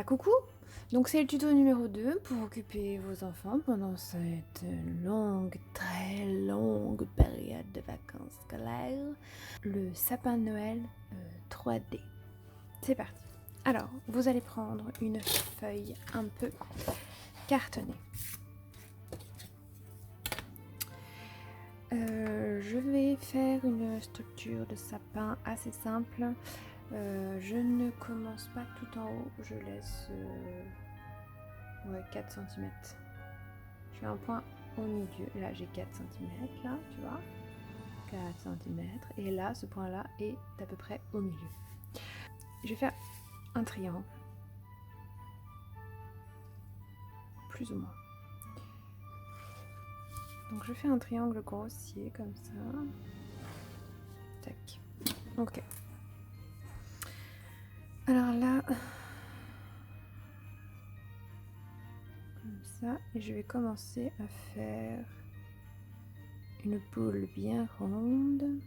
Coucou! Donc c'est le tuto numéro 2 pour occuper vos enfants pendant cette longue, très longue période de vacances scolaires. Le sapin de Noël 3D. C'est parti. Alors, vous allez prendre une feuille un peu cartonnée. Je vais faire une structure de sapin assez simple. Je ne commence pas tout en haut, je laisse 4 cm. Je fais un point au milieu, là j'ai 4 cm, là tu vois, 4 cm, et là ce point là est à peu près au milieu. Je vais faire un triangle, plus ou moins. Donc je fais un triangle grossier comme ça, tac, ok. Alors là, comme ça, et je vais commencer à faire une boule bien ronde.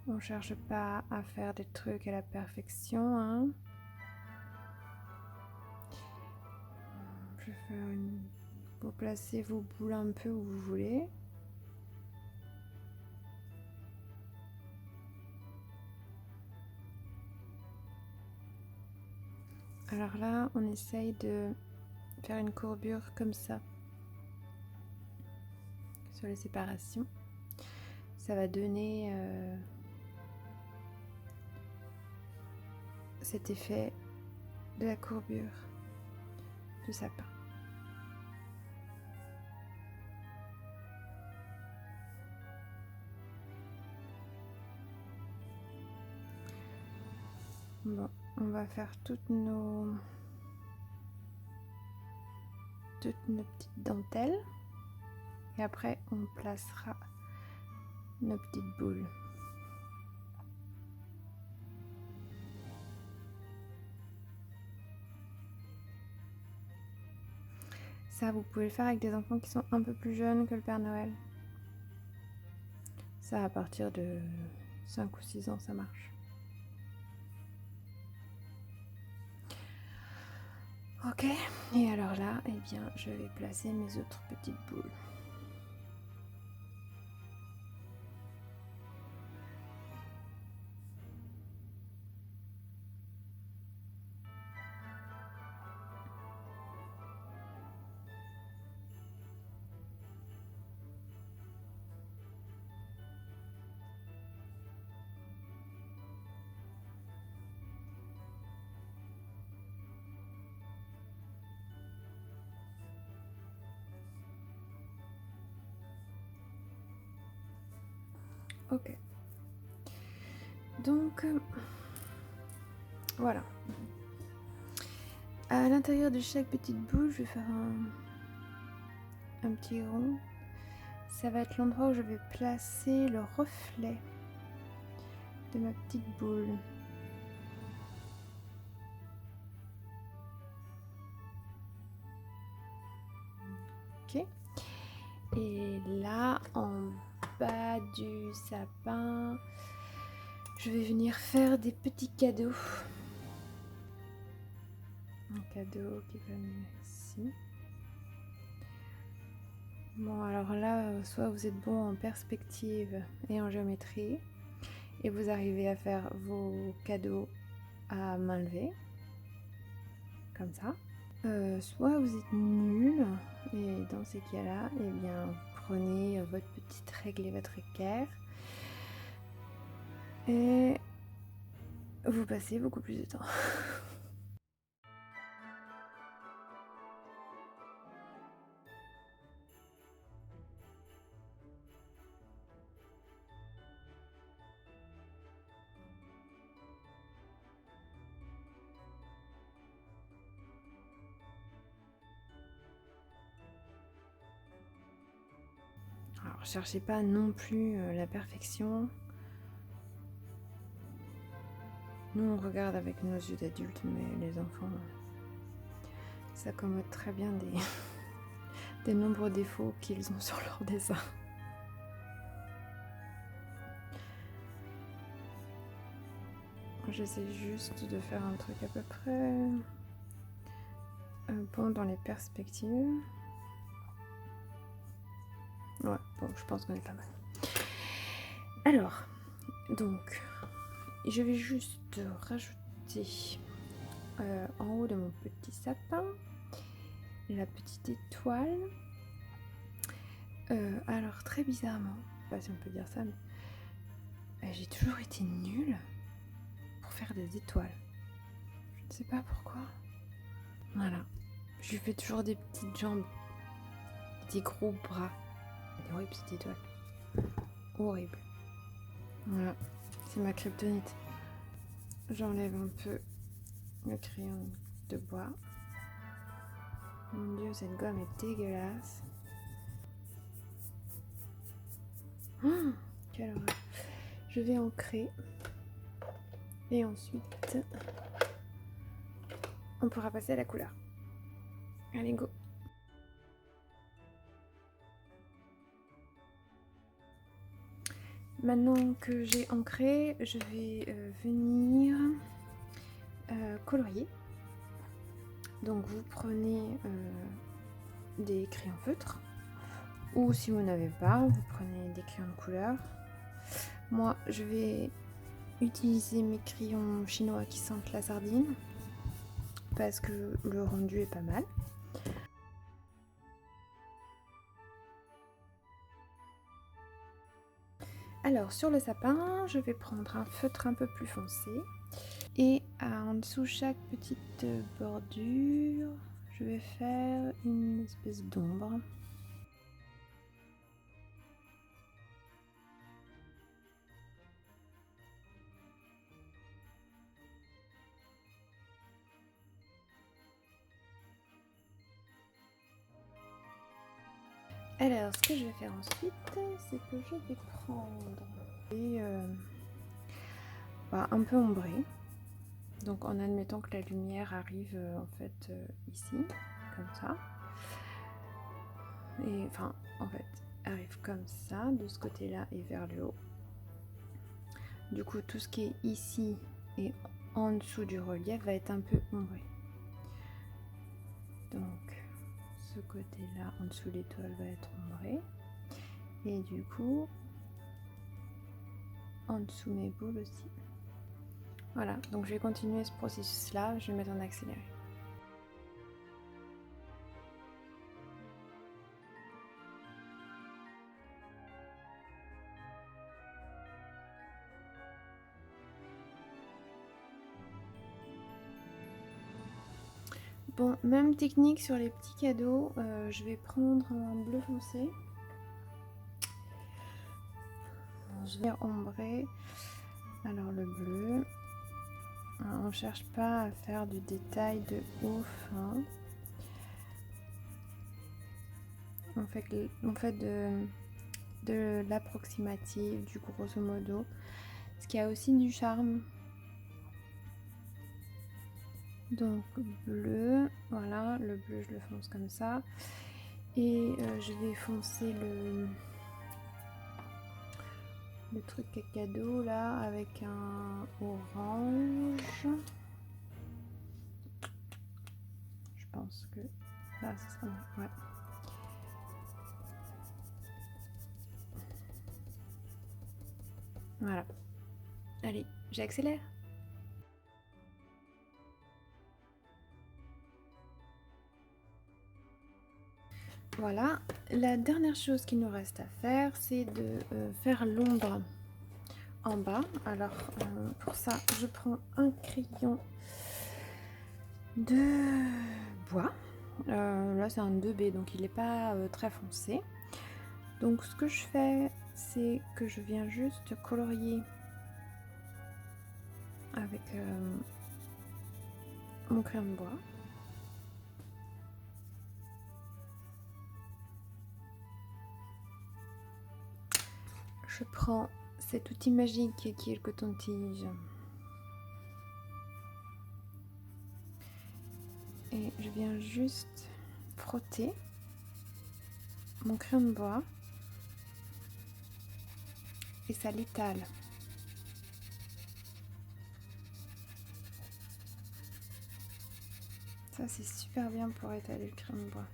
On cherche pas à faire des trucs à la perfection, hein. Je vais faire une... Vous placez vos boules un peu où vous voulez. Alors là, on essaye de faire une courbure comme ça sur les séparations. Ça va donner cet effet de la courbure du sapin. Bon, on va faire toutes nos petites dentelles et après on placera nos petites boules. Ça, vous pouvez le faire avec des enfants qui sont un peu plus jeunes que le Père Noël. Ça, à partir de 5 ou 6 ans, ça marche. Ok, et alors là, eh bien, je vais placer mes autres petites boules. Ok. Donc, voilà. À l'intérieur de chaque petite boule, je vais faire un petit rond. Ça va être l'endroit où je vais placer le reflet de ma petite boule. Ok. Et là, en bas du sapin, je vais venir faire des petits cadeaux. Un cadeau qui va venir ici. Bon, alors là, soit vous êtes bon en perspective et en géométrie, et vous arrivez à faire vos cadeaux à main levée, comme ça. Soit vous êtes nul, et dans ces cas-là, eh bien, vous prenez votre petite règle et votre équerre, et vous passez beaucoup plus de temps. Alors, cherchez pas non plus la perfection. Nous, on regarde avec nos yeux d'adultes, mais les enfants s'accommodent très bien des nombreux défauts qu'ils ont sur leur dessin. J'essaie juste de faire un truc à peu près bon dans les perspectives. Ouais, bon, je pense qu'on est pas mal. Alors, donc, je vais juste rajouter en haut de mon petit sapin la petite étoile. Alors, très bizarrement, je sais pas si on peut dire ça, mais j'ai toujours été nulle pour faire des étoiles. Je ne sais pas pourquoi. Voilà. Je lui fais toujours des petites jambes, des gros bras. Des horribles petites étoiles. Horrible. Voilà. C'est ma kryptonite. J'enlève un peu le crayon de bois. Mon Dieu, cette gomme est dégueulasse. Oh, quelle horreur. Je vais ancrer. Et ensuite, on pourra passer à la couleur. Allez, go. Maintenant que j'ai ancré, je vais venir colorier. Donc vous prenez des crayons feutres, ou si vous n'avez pas, vous prenez des crayons de couleur. Moi, je vais utiliser mes crayons chinois qui sentent la sardine, parce que le rendu est pas mal. Alors sur le sapin, je vais prendre un feutre un peu plus foncé et en dessous chaque petite bordure, je vais faire une espèce d'ombre. Alors ce que je vais faire ensuite, c'est que je vais prendre et un peu ombré. Donc en admettant que la lumière arrive en fait ici, comme ça. Et enfin en fait arrive comme ça, de ce côté-là et vers le haut. Du coup tout ce qui est ici et en dessous du relief va être un peu ombré. Donc ce côté-là en dessous de l'étoile va être ombré. Et du coup en dessous mes boules aussi. Voilà, donc je vais continuer ce processus-là, je vais mettre en accéléré. Bon, même technique sur les petits cadeaux, je vais prendre un bleu foncé. Je vais ombrer. Alors le bleu, on cherche pas à faire du détail de ouf, hein. On fait de l'approximatif, du grosso modo, ce qui a aussi du charme. Donc bleu, voilà, le bleu je le fonce comme ça. Et je vais foncer le truc à cadeau là avec un orange. Je pense que là ce sera mieux. Ouais. Voilà. Allez, j'accélère. Voilà, la dernière chose qu'il nous reste à faire, c'est de faire l'ombre en bas. Alors pour ça, je prends un crayon de bois. Là c'est un 2B, donc il n'est pas très foncé. Donc ce que je fais, c'est que je viens juste colorier avec mon crayon de bois. Je prends cet outil magique qui est le coton-tige et je viens juste frotter mon crayon de bois et ça l'étale. Ça c'est super bien pour étaler le crayon de bois.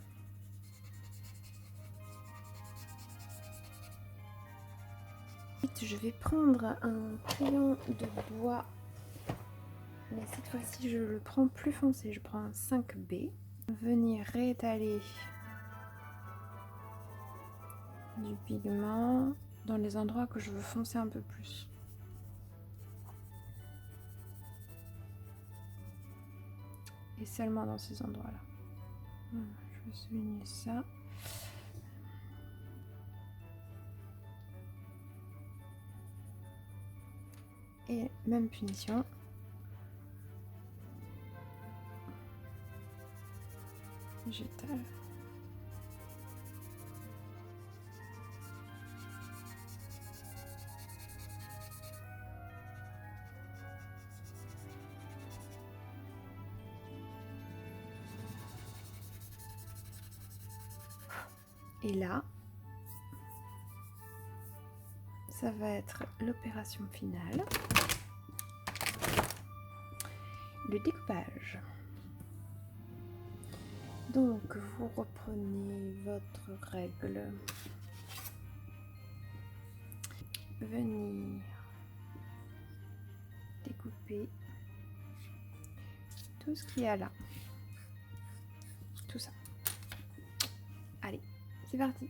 Ensuite, je vais prendre un crayon de bois, mais cette fois-ci je le prends plus foncé, je prends un 5B. Venir réétaler du pigment dans les endroits que je veux foncer un peu plus. Et seulement dans ces endroits-là. Voilà, je vais souligner ça. Et même punition. J'étale. Et là, ça va être l'opération finale. Le découpage. Donc, vous reprenez votre règle. Venir découper tout ce qu'il y a là. Tout ça. Allez, c'est parti.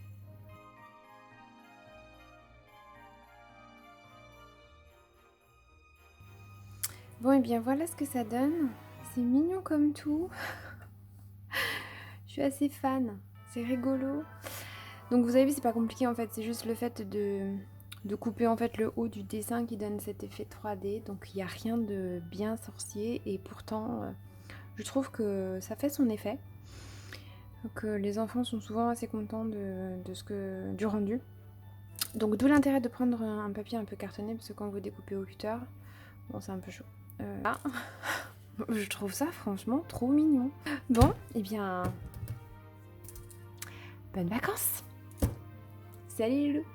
Bon, et bien voilà ce que ça donne. C'est mignon comme tout. Je suis assez fan. C'est rigolo. Donc vous avez vu, c'est pas compliqué en fait. C'est juste le fait de couper en fait le haut du dessin qui donne cet effet 3D. Donc il n'y a rien de bien sorcier. Et pourtant, je trouve que ça fait son effet. Donc les enfants sont souvent assez contents du rendu. Donc d'où l'intérêt de prendre un papier un peu cartonné. Parce que quand vous découpez au cutter, bon c'est un peu chaud. Ah, je trouve ça franchement trop mignon. Bon, et bien... bonnes vacances! Salut les loulous!